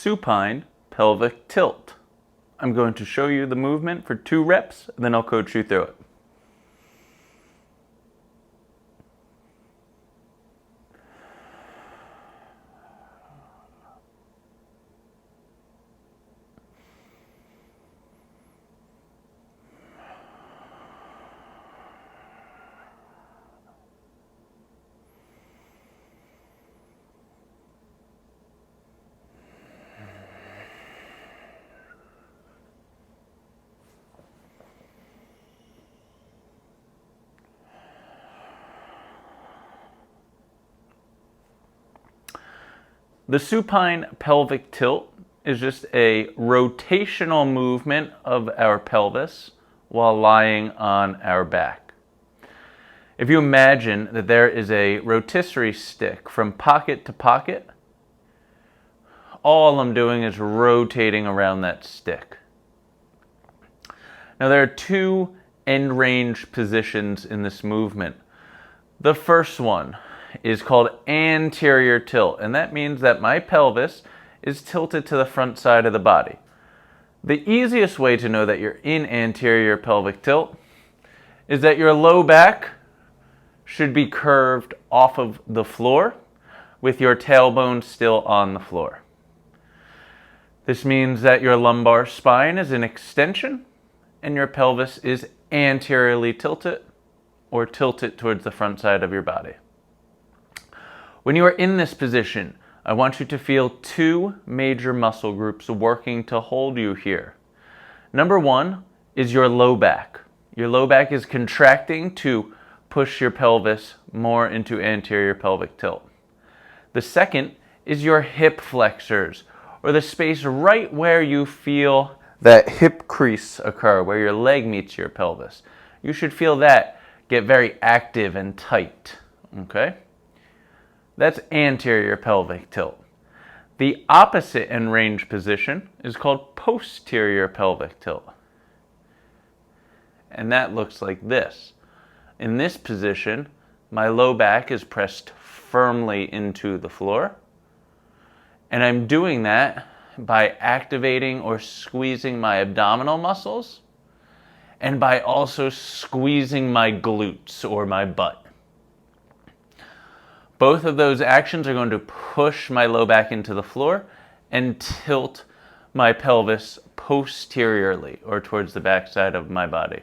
supine pelvic tilt. I'm going to show you the movement for 2 reps, and then I'll coach you through it. The supine pelvic tilt is just a rotational movement of our pelvis while lying on our back. If you imagine that there is a rotisserie stick from pocket to pocket, all I'm doing is rotating around that stick. Now there are 2 end range positions in this movement. The first one is called anterior tilt, and that means that my pelvis is tilted to the front side of the body. The easiest way to know that you're in anterior pelvic tilt is that your low back should be curved off of the floor with your tailbone still on the floor. This means that your lumbar spine is in extension and your pelvis is anteriorly tilted or tilted towards the front side of your body. When you are in this position, I want you to feel 2 major muscle groups working to hold you here. Number 1 is your low back. Your low back is contracting to push your pelvis more into anterior pelvic tilt. The second is your hip flexors, or the space right where you feel that hip crease occur, where your leg meets your pelvis. You should feel that get very active and tight, okay? That's anterior pelvic tilt. The opposite end range position is called posterior pelvic tilt. And that looks like this. In this position, my low back is pressed firmly into the floor. And I'm doing that by activating or squeezing my abdominal muscles and by also squeezing my glutes or my butt. Both of those actions are going to push my low back into the floor and tilt my pelvis posteriorly, or towards the back side of my body.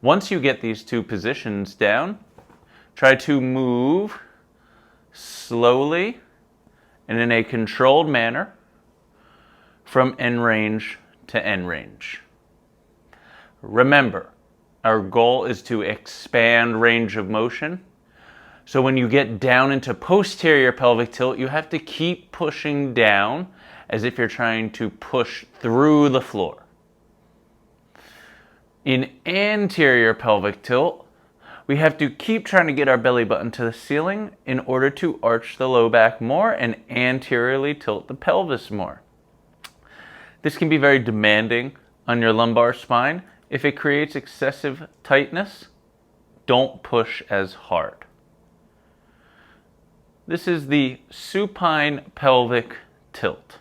Once you get these 2 positions down, try to move slowly and in a controlled manner from end range to end range. Remember, our goal is to expand range of motion. So when you get down into posterior pelvic tilt, you have to keep pushing down as if you're trying to push through the floor. In anterior pelvic tilt, we have to keep trying to get our belly button to the ceiling in order to arch the low back more and anteriorly tilt the pelvis more. This can be very demanding on your lumbar spine. If it creates excessive tightness, don't push as hard. This is the supine pelvic tilt.